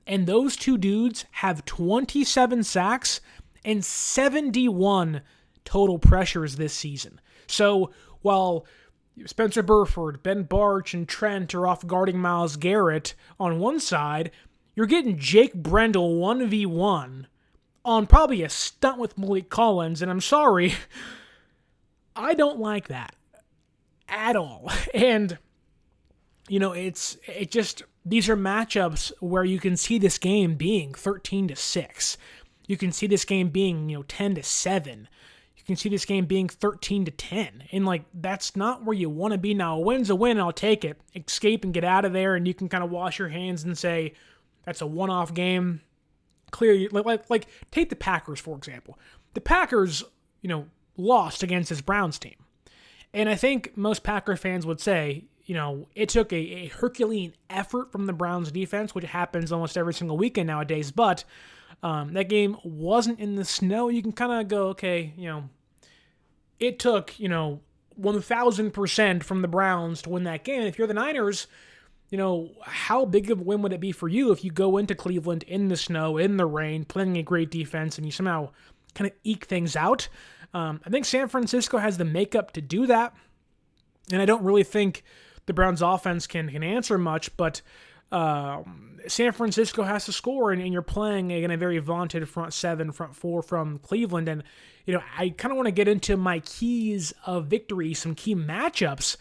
and those two dudes have 27 sacks and 71 total pressures this season. So while Spencer Burford, Ben Barch, and Trent are off guarding Myles Garrett on one side, you're getting Jake Brendel 1v1 on probably a stunt with Malik Collins, and I'm sorry, I don't like that at all. And it just, these are matchups where you can see this game being 13-6. You can see this game being, 10-7. You can see this game being 13-10. And that's not where you want to be. Now, a win's a win, I'll take it. Escape and get out of there, and you can kind of wash your hands and say, that's a one-off game. Clearly, like take the Packers, for example. The Packers, lost against this Browns team. And I think most Packer fans would say, it took a Herculean effort from the Browns defense, which happens almost every single weekend nowadays, but that game wasn't in the snow. You can kind of go, okay, it took, 1,000% from the Browns to win that game. And if you're the Niners, how big of a win would it be for you if you go into Cleveland in the snow, in the rain, playing a great defense, and you somehow kind of eke things out? I think San Francisco has the makeup to do that, and I don't really think the Browns offense can answer much, but San Francisco has to score, and you're playing a very vaunted front 7, front 4 from Cleveland. And, I kind of want to get into my keys of victory, some key matchups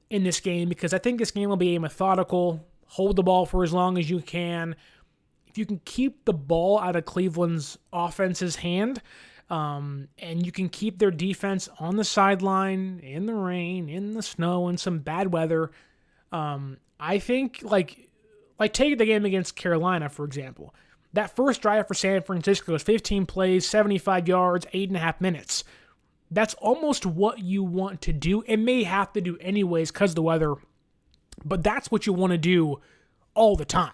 in this game, because I think this game will be a methodical, hold the ball for as long as you can. If you can keep the ball out of Cleveland's offense's hand, and you can keep their defense on the sideline, in the rain, in the snow, and some bad weather, I think, take the game against Carolina, for example. That first drive for San Francisco is 15 plays, 75 yards, 8.5 minutes. That's almost what you want to do. It may have to do anyways because of the weather, but that's what you want to do all the time.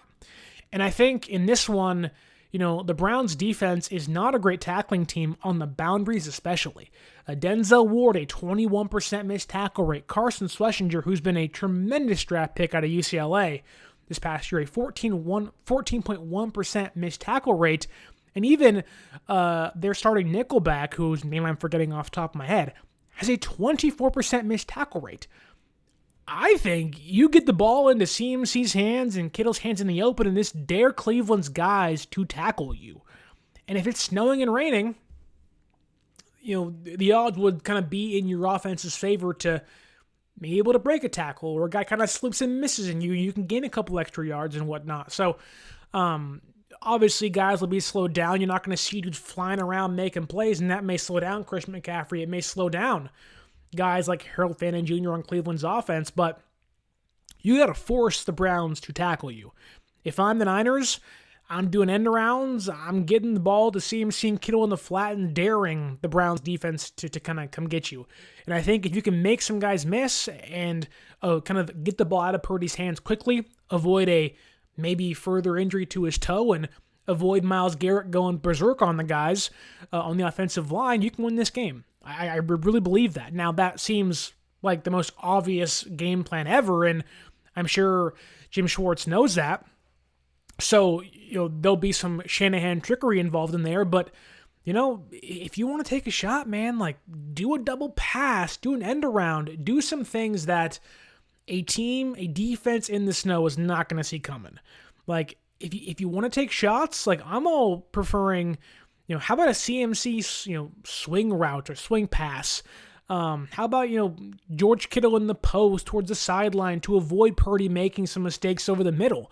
And I think in this one, the Browns defense is not a great tackling team on the boundaries especially. Denzel Ward, a 21% missed tackle rate. Carson Schlesinger, who's been a tremendous draft pick out of UCLA this past year, a 14.1% missed tackle rate. And even their starting nickelback, whose name I'm forgetting off the top of my head, has a 24% missed tackle rate. I think you get the ball into CMC's hands and Kittle's hands in the open, and this dare Cleveland's guys to tackle you. And if it's snowing and raining, the odds would kind of be in your offense's favor to be able to break a tackle, or a guy kind of slips and misses and you can gain a couple extra yards and whatnot. So, obviously, guys will be slowed down. You're not going to see dudes flying around making plays, and that may slow down Christian McCaffrey. It may slow down guys like Harold Fannin Jr. on Cleveland's offense, but you got to force the Browns to tackle you. If I'm the Niners, I'm doing end arounds. I'm getting the ball to CMC and Kittle in the flat and daring the Browns defense to kind of come get you. And I think if you can make some guys miss and kind of get the ball out of Purdy's hands quickly, avoid a maybe further injury to his toe, and avoid Myles Garrett going berserk on the guys on the offensive line, you can win this game. I really believe that. Now, that seems like the most obvious game plan ever, and I'm sure Jim Schwartz knows that. So, there'll be some Shanahan trickery involved in there, but, if you want to take a shot, man, do a double pass, do an end around, do some things that a defense in the snow is not going to see coming. If you want to take shots, I'm all preferring, How about a CMC, swing route or swing pass? How about, George Kittle in the post towards the sideline to avoid Purdy making some mistakes over the middle?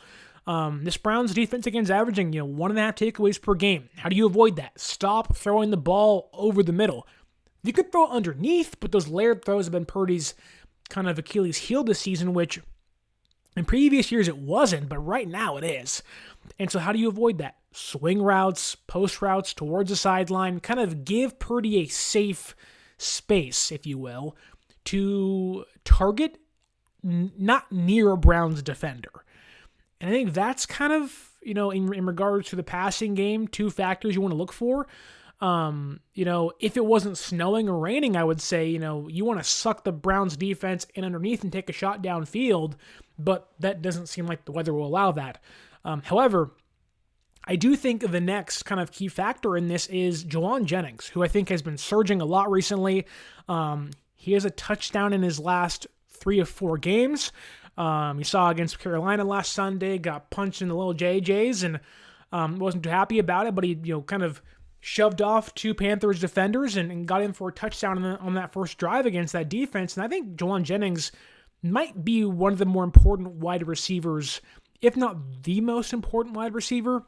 This Browns defense against averaging, 1.5 takeaways per game. How do you avoid that? Stop throwing the ball over the middle. You could throw it underneath, but those layered throws have been Purdy's kind of Achilles heel this season, which in previous years it wasn't, but right now it is. And so how do you avoid that? Swing routes, post routes towards the sideline, kind of give Purdy a safe space, if you will, to target not near a Browns defender. And I think that's kind of, in regards to the passing game, two factors you want to look for. If it wasn't snowing or raining, I would say, you want to suck the Browns defense in underneath and take a shot downfield, but that doesn't seem like the weather will allow that. However, I do think the next kind of key factor in this is Jauan Jennings, who I think has been surging a lot recently. He has a touchdown in his last 3 of 4 games. You saw against Carolina last Sunday, got punched in the little JJs and wasn't too happy about it, but he kind of shoved off 2 Panthers defenders and got in for a touchdown on that first drive against that defense. And I think Jauan Jennings might be one of the more important wide receivers, if not the most important wide receiver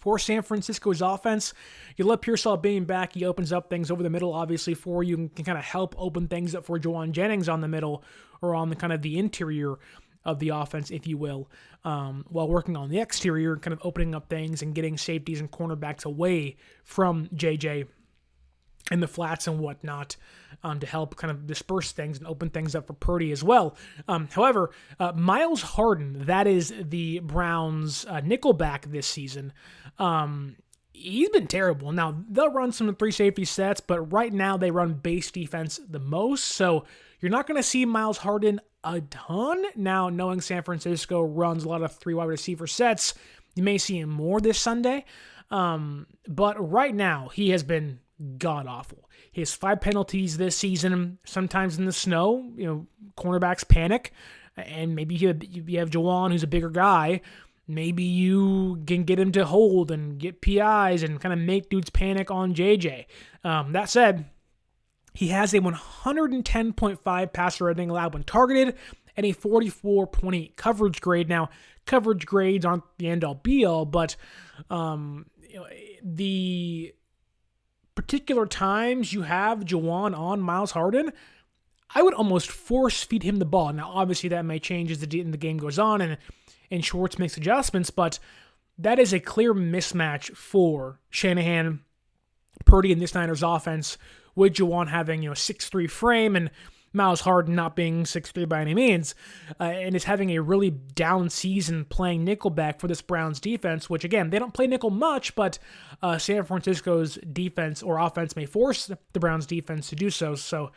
for San Francisco's offense. You let Pearsall being back, he opens up things over the middle, obviously, for you, and can kind of help open things up for Jauan Jennings on the middle or on the kind of the interior of the offense, if you will, while working on the exterior, kind of opening up things and getting safeties and cornerbacks away from JJ and the flats and whatnot, to help kind of disperse things and open things up for Purdy as well. However, Myles Harden, that is the Browns' nickelback this season, he's been terrible. Now, they'll run some 3 safety sets, but right now they run base defense the most, so you're not going to see Myles Harden a ton. Now, knowing San Francisco runs a lot of 3 wide receiver sets, you may see him more this Sunday, but right now he has been god-awful. He has 5 penalties this season, sometimes in the snow. Cornerbacks panic, and maybe you have Jauan, who's a bigger guy. Maybe you can get him to hold and get PIs and kind of make dudes panic on JJ. That said, he has a 110.5 passer rating allowed when targeted and a 44.8 coverage grade. Now, coverage grades aren't the end-all be-all, but the particular times you have Jauan on Myles Harden, I would almost force feed him the ball. Now, obviously, that may change as the game goes on and Schwartz makes adjustments, but that is a clear mismatch for Shanahan, Purdy, and this Niners offense, with Jauan having a 6'3" frame and Myles Harden not being 6'3" by any means, and is having a really down season playing nickelback for this Browns defense, which, again, they don't play nickel much, but San Francisco's defense or offense may force the Browns defense to do so. So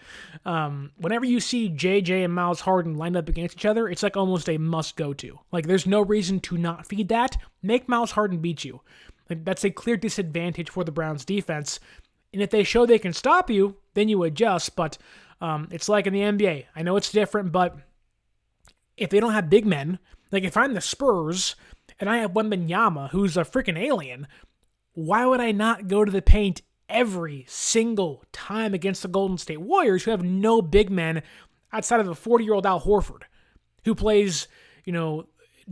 whenever you see JJ and Myles Harden lined up against each other, it's like almost a must-go-to. Like, there's no reason to not feed that. Make Myles Harden beat you. Like, that's a clear disadvantage for the Browns defense. And if they show they can stop you, then you adjust, but it's like in the NBA. I know it's different, but if they don't have big men, like if I'm the Spurs and I have Wembanyama, who's a freaking alien, why would I not go to the paint every single time against the Golden State Warriors, who have no big men outside of a 40-year-old Al Horford, who plays,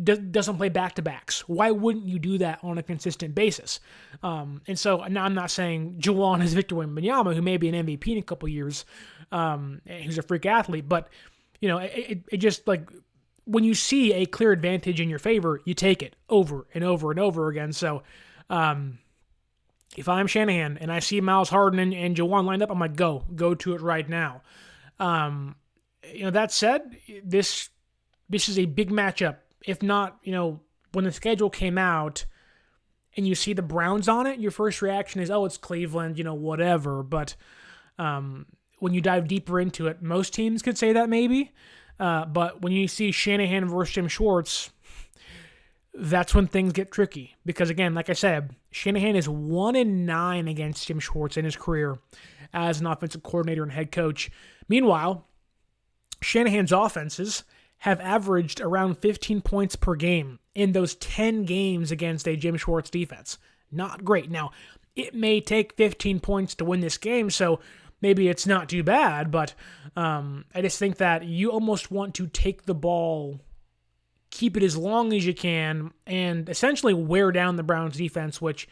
doesn't play back-to-backs? Why wouldn't you do that on a consistent basis? And so now I'm not saying Jauan is Victor Wembanyama, who may be an MVP in a couple years, who's a freak athlete, but it just, like, when you see a clear advantage in your favor, you take it over and over and over again. So if I'm Shanahan and I see Myles Harden and Jauan lined up, I'm like, go to it right now. That said, this is a big matchup. If not, when the schedule came out and you see the Browns on it, your first reaction is, oh, it's Cleveland, whatever. But when you dive deeper into it, most teams could say that maybe. But when you see Shanahan versus Jim Schwartz, that's when things get tricky. Because, again, like I said, Shanahan is 1-9 against Jim Schwartz in his career as an offensive coordinator and head coach. Meanwhile, Shanahan's offenses have averaged around 15 points per game in those 10 games against a Jim Schwartz defense. Not great. Now, it may take 15 points to win this game, so maybe it's not too bad, but I just think that you almost want to take the ball, keep it as long as you can, and essentially wear down the Browns defense, which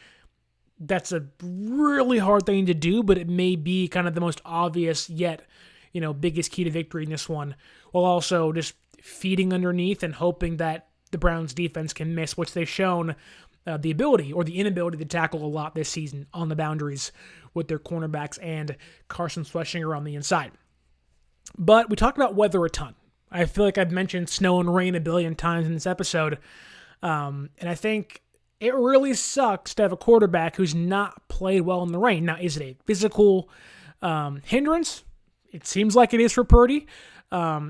that's a really hard thing to do, but it may be kind of the most obvious yet, biggest key to victory in this one, while also just feeding underneath and hoping that the Browns defense can miss, which they've shown the ability or the inability to tackle a lot this season on the boundaries with their cornerbacks and Carson Schlesinger on the inside. But we talked about weather a ton. I feel like I've mentioned snow and rain a billion times in this episode, and I think it really sucks to have a quarterback who's not played well in the rain. Now, is it a physical hindrance? It seems like it is for Purdy,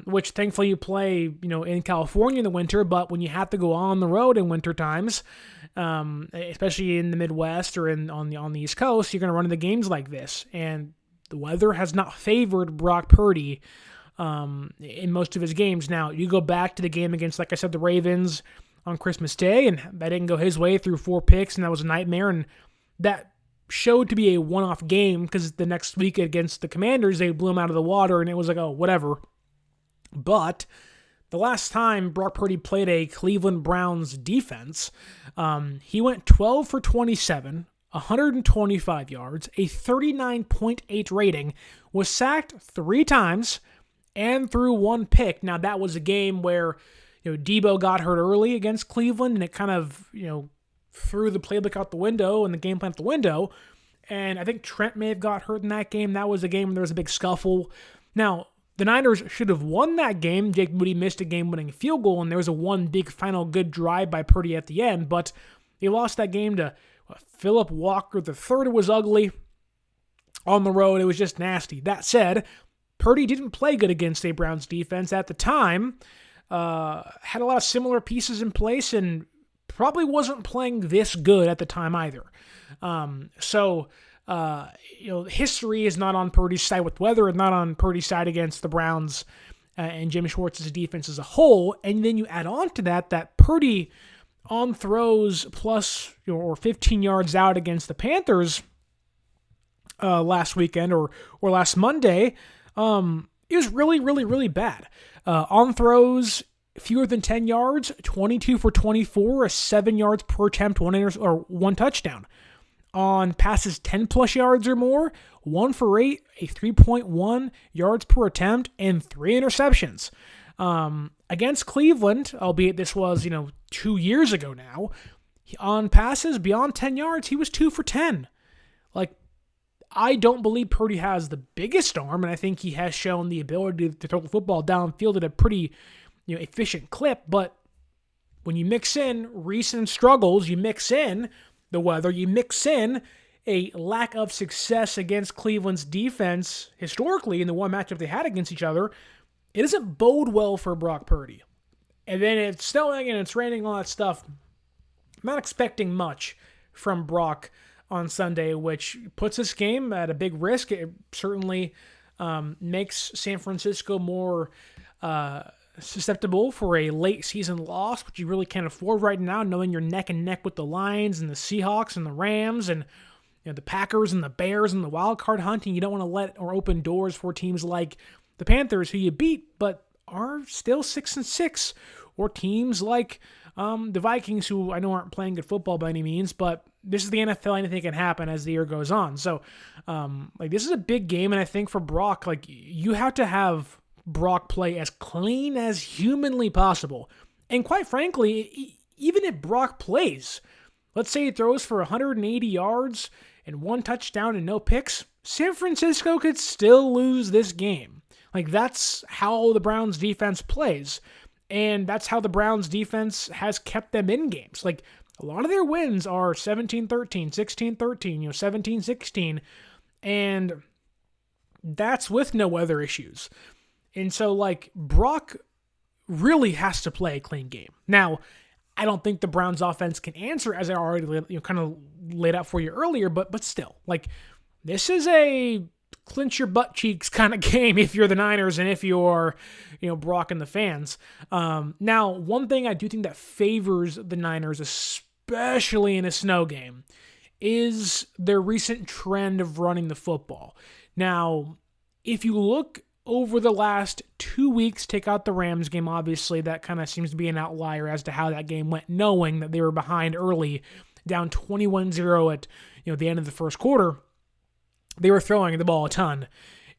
which thankfully you play, in California in the winter, but when you have to go on the road in winter times, especially in the Midwest or on the East Coast, you're going to run into games like this. And the weather has not favored Brock Purdy in most of his games. Now, you go back to the game against, like I said, the Ravens on Christmas Day, and that didn't go his way through 4 picks, and that was a nightmare, and that showed to be a one-off game because the next week against the Commanders, they blew him out of the water, and it was like, oh, whatever. But the last time Brock Purdy played a Cleveland Browns defense, he went 12 for 27, 125 yards, a 39.8 rating, was sacked 3 times, and threw 1 pick. Now, that was a game where Debo got hurt early against Cleveland, and it kind of, threw the playbook out the window and the game plan out the window. And I think Trent may have got hurt in that game. That was a game where there was a big scuffle. Now, the Niners should have won that game. Jake Moody missed a game-winning field goal, and there was one big final good drive by Purdy at the end. But they lost that game to Philip Walker III. It was ugly. On the road, it was just nasty. That said, Purdy didn't play good against a Browns defense at the time. Had a lot of similar pieces in place and probably wasn't playing this good at the time either. History is not on Purdy's side with weather and not on Purdy's side against the Browns and Jim Schwartz's defense as a whole. And then you add on to that Purdy on throws plus or 15 yards out against the Panthers last weekend or last Monday, it was really, really, really bad. On throws, fewer than 10 yards, 22 for 24, 7 yards per attempt, 1 touchdown. On passes 10-plus yards or more, 1 for 8, a 3.1 yards per attempt, and 3 interceptions. Against Cleveland, albeit this was, 2 years ago now, on passes beyond 10 yards, he was 2 for 10. I don't believe Purdy has the biggest arm, and I think he has shown the ability to throw the football downfield at a pretty efficient clip, but when you mix in recent struggles, you mix in the weather, you mix in a lack of success against Cleveland's defense historically in the one matchup they had against each other, it doesn't bode well for Brock Purdy. And then it's snowing and it's raining, all that stuff. I'm not expecting much from Brock on Sunday, which puts this game at a big risk. It certainly makes San Francisco more susceptible for a late season loss, which you really can't afford right now, knowing you're neck and neck with the Lions and the Seahawks and the Rams and the Packers and the Bears and the wild card hunting. You don't want to let or open doors for teams like the Panthers, who you beat but are still 6-6, or teams like the Vikings, who I know aren't playing good football by any means, but this is the NFL. Anything can happen as the year goes on. So, this is a big game, and I think for Brock, you have to have Brock play as clean as humanly possible. And quite frankly, even if Brock plays, let's say he throws for 180 yards and 1 touchdown and no picks, San Francisco could still lose this game. That's how the Browns defense plays. And that's how the Browns defense has kept them in games. A lot of their wins are 17-13, 16-13, 17-16. And that's with no weather issues. And so, Brock really has to play a clean game. Now, I don't think the Browns offense can answer, as I already kind of laid out for you earlier, but still, this is a clinch your butt cheeks kind of game if you're the Niners and if you're, Brock and the fans. Now, one thing I do think that favors the Niners, especially in a snow game, is their recent trend of running the football. Now, if you look over the last 2 weeks, take out the Rams game, obviously, that kind of seems to be an outlier as to how that game went, knowing that they were behind early, down 21-0 at the end of the first quarter. They were throwing the ball a ton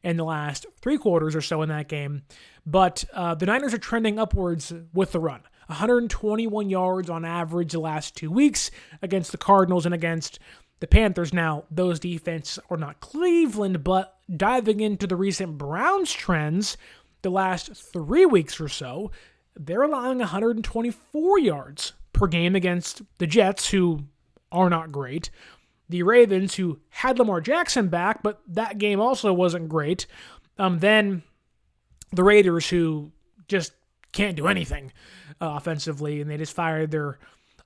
in the last 3 quarters or so in that game. But the Niners are trending upwards with the run. 121 yards on average the last 2 weeks against the Cardinals and against the Panthers. Now, those defenses are not Cleveland, but diving into the recent Browns trends the last 3 weeks or so, they're allowing 124 yards per game against the Jets, who are not great. The Ravens, who had Lamar Jackson back, but that game also wasn't great. Then the Raiders, who just can't do anything offensively, and they just fired their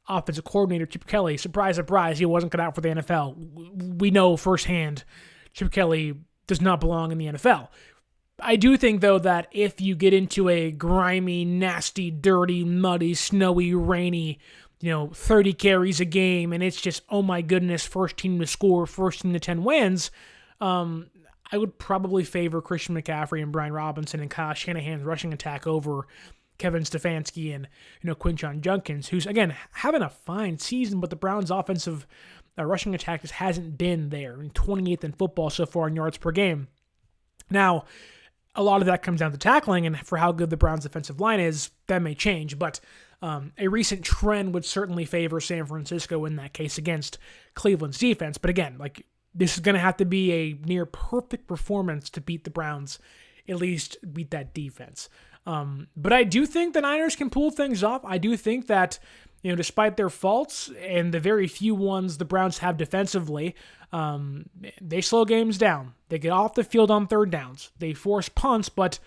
offensive coordinator, Chip Kelly. Surprise, surprise, he wasn't cut out for the NFL. We know firsthand Chip Kelly does not belong in the NFL. I do think, though, that if you get into a grimy, nasty, dirty, muddy, snowy, rainy, 30 carries a game, and it's just, oh my goodness, first team to score, first team to 10 wins, I would probably favor Christian McCaffrey and Brian Robinson and Kyle Shanahan's rushing attack over Kevin Stefanski and Quinshon Judkins, who's, again, having a fine season, but the Browns' offensive rushing attack just hasn't been there. 28th in football so far in yards per game. Now, a lot of that comes down to tackling, and for how good the Browns' defensive line is, that may change, but a recent trend would certainly favor San Francisco in that case against Cleveland's defense. But again, this is going to have to be a near perfect performance to beat the Browns, at least beat that defense. But I do think the Niners can pull things off. I do think that, despite their faults and the very few ones the Browns have defensively, they slow games down. They get off the field on third downs. They force punts, but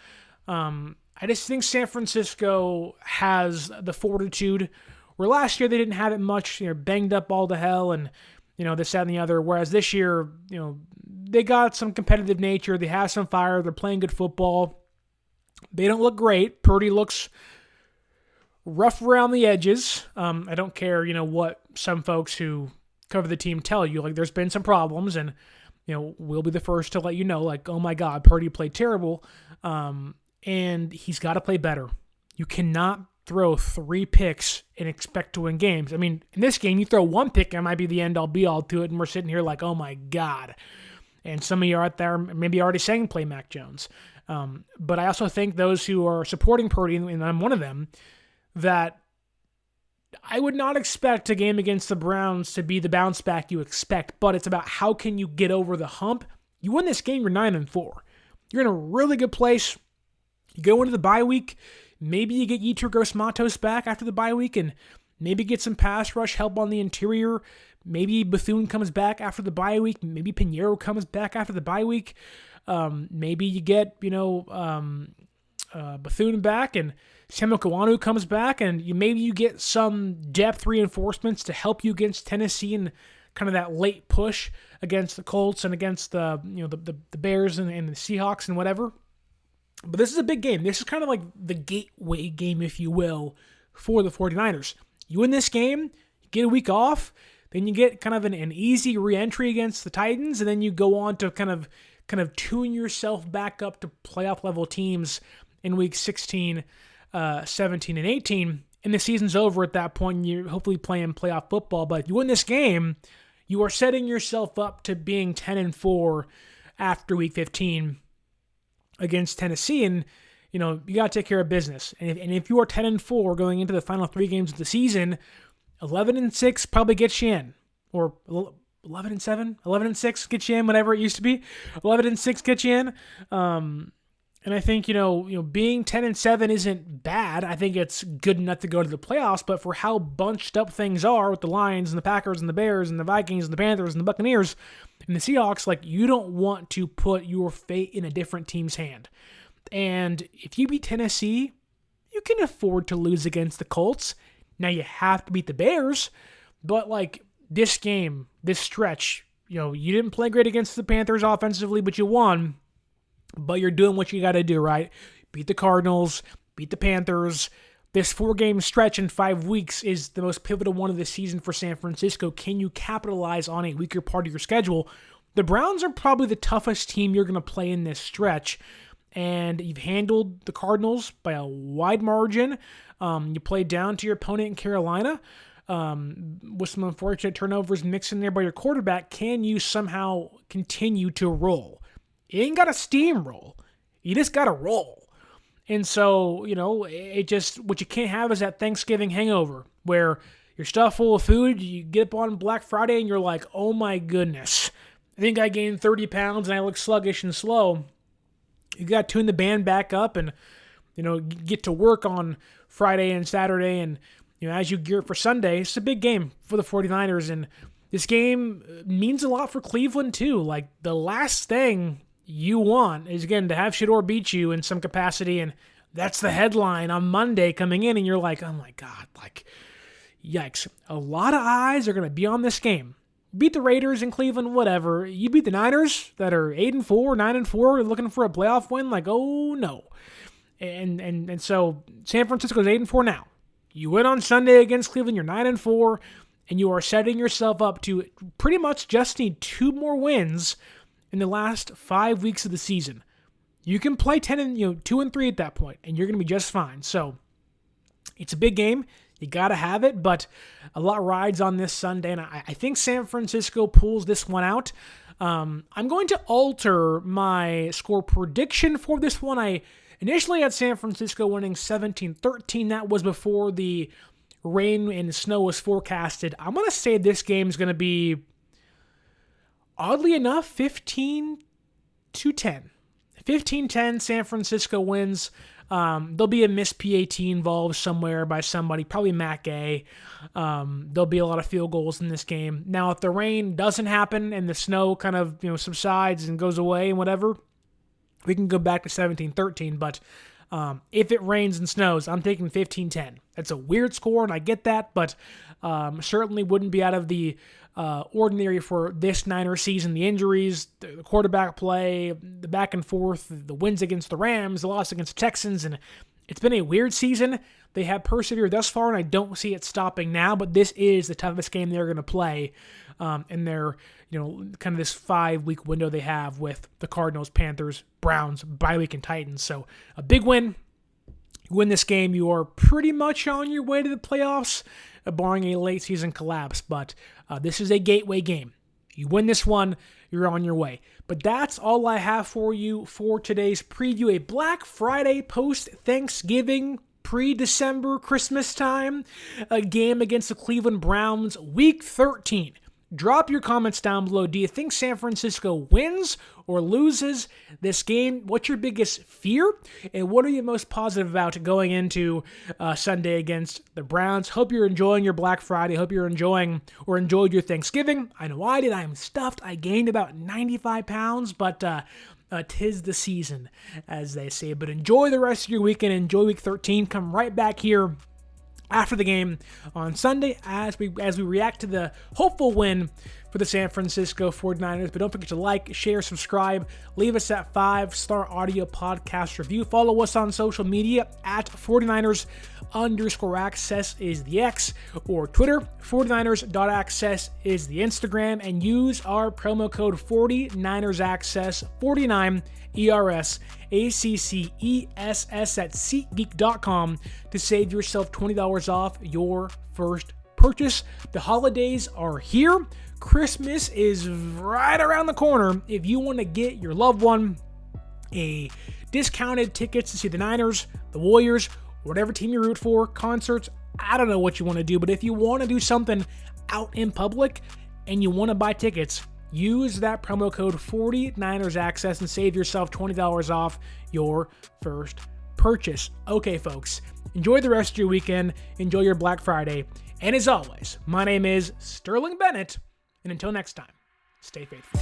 I just think San Francisco has the fortitude, where last year they didn't have it much, banged up all the hell and, this, that, and the other. Whereas this year, they got some competitive nature. They have some fire. They're playing good football. They don't look great. Purdy looks rough around the edges. I don't care, what some folks who cover the team tell you. There's been some problems, and, we'll be the first to let you know, oh my God, Purdy played terrible. And he's got to play better. You cannot throw 3 picks and expect to win games. I mean, in this game, you throw 1 pick, and it might be the end-all, be-all to it, and we're sitting here oh my God. And some of you out there maybe already saying play Mac Jones. But I also think those who are supporting Purdy, and I'm one of them, that I would not expect a game against the Browns to be the bounce back you expect, but it's about how can you get over the hump. You win this game, you're 9-4. You're in a really good place. You go into the bye week, maybe you get Yetur Gross-Matos back after the bye week, and maybe get some pass rush help on the interior. Maybe Bethune comes back after the bye week. Maybe Pinheiro comes back after the bye week. Maybe you get, Bethune back and Samuel Kawanu comes back, and maybe you get some depth reinforcements to help you against Tennessee and kind of that late push against the Colts and against the Bears and the Seahawks and whatever. But this is a big game. This is kind of like the gateway game, if you will, for the 49ers. You win this game, you get a week off, then you get kind of an easy re-entry against the Titans, and then you go on to kind of tune yourself back up to playoff level teams in week 16, 17, and 18. And the season's over at that point, and you're hopefully playing playoff football. But if you win this game, you are setting yourself up to being 10-4 after week 15 against Tennessee, and you got to take care of business. And if you are 10-4 going into the final 3 games of the season, 11-6 probably gets you in, or 11-7, 11-6 gets you in, whatever it used to be. 11-6 gets you in. And I think being 10-7 isn't bad. I think it's good enough to go to the playoffs. But for how bunched up things are with the Lions and the Packers and the Bears and the Vikings and the Panthers and the Buccaneers and the Seahawks, you don't want to put your fate in a different team's hand. And if you beat Tennessee, you can afford to lose against the Colts. Now you have to beat the Bears, but this game, this stretch, you didn't play great against the Panthers offensively, but you won. But you're doing what you got to do, right? Beat the Cardinals, beat the Panthers, This 4-game stretch in 5 weeks is the most pivotal one of the season for San Francisco. Can you capitalize on a weaker part of your schedule? The Browns are probably the toughest team you're going to play in this stretch, and you've handled the Cardinals by a wide margin. You played down to your opponent in Carolina with some unfortunate turnovers mixed in there by your quarterback. Can you somehow continue to roll? You ain't got to steamroll. You just got to roll. And so, what you can't have is that Thanksgiving hangover where you're stuffed full of food, you get up on Black Friday and you're like, oh my goodness, I think I gained 30 pounds and I look sluggish and slow. You got to tune the band back up and, get to work on Friday and Saturday. And, as you gear up for Sunday, it's a big game for the 49ers. And this game means a lot for Cleveland too. Like, the last thing you want is, again, to have Shedeur beat you in some capacity. And that's the headline on Monday coming in. And you're like, oh my God, yikes. A lot of eyes are going to be on this game. Beat the Raiders in Cleveland, whatever. You beat the Niners that are 8-4, 9-4, looking for a playoff win. Like, oh no. And so San Francisco's 8-4 now. You win on Sunday against Cleveland, you're 9-4, and you are setting yourself up to pretty much just need 2 more wins in the last 5 weeks of the season. You can play 2-3 at that point, and you're going to be just fine. So it's a big game. You got to have it, but a lot rides on this Sunday, and I think San Francisco pulls this one out. I'm going to alter my score prediction for this one. I initially had San Francisco winning 17-13. That was before the rain and snow was forecasted. I'm going to say this game is going to be, oddly enough, 15-10. 15-10, San Francisco wins. There'll be a missed PAT involved somewhere by somebody, probably Matt Gay. There'll be a lot of field goals in this game. Now, if the rain doesn't happen and the snow kind of subsides and goes away and whatever, we can go back to 17-13. But if it rains and snows, I'm taking 15-10. That's a weird score, and I get that, but certainly wouldn't be out of the ordinary for this Niners season. The injuries, the quarterback play, the back and forth, the wins against the Rams, the loss against the Texans, and it's been a weird season. They have persevered thus far, and I don't see it stopping now, but this is the toughest game they're going to play in their, kind of this 5-week window they have with the Cardinals, Panthers, Browns, bye week, and Titans. So a big win. You win this game, you are pretty much on your way to the playoffs, barring a late season collapse, but this is a gateway game. You win this one, you're on your way. But that's all I have for you for today's preview. A Black Friday post-Thanksgiving, pre-December, Christmas time, a game against the Cleveland Browns, Week 13. Drop your comments down below. Do you think San Francisco wins or loses this game? What's your biggest fear? And what are you most positive about going into Sunday against the Browns? Hope you're enjoying your Black Friday. Hope you're enjoying or enjoyed your Thanksgiving. I know I did. I'm stuffed. I gained about 95 pounds, but 'tis the season, as they say. But enjoy the rest of your weekend. Enjoy Week 13. Come right back here after the game on Sunday as we react to the hopeful win for the San Francisco 49ers. But don't forget to like, share, subscribe, leave us that 5-star audio podcast review. Follow us on social media at 49ers_access is the X, or Twitter, 49ers.access is the Instagram, and use our promo code 49ersaccess, 49 ERS ACCESS at SeatGeek.com to save yourself $20 off your first purchase. The holidays are here. Christmas is right around the corner. If you want to get your loved one a discounted tickets to see the Niners, the Warriors, whatever team you root for, concerts, I don't know what you want to do, but if you want to do something out in public and you want to buy tickets, use that promo code 49ersaccess and save yourself $20 off your first purchase. Okay, folks, enjoy the rest of your weekend. Enjoy your Black Friday. And as always, my name is Sterling Bennett. And until next time, stay faithful.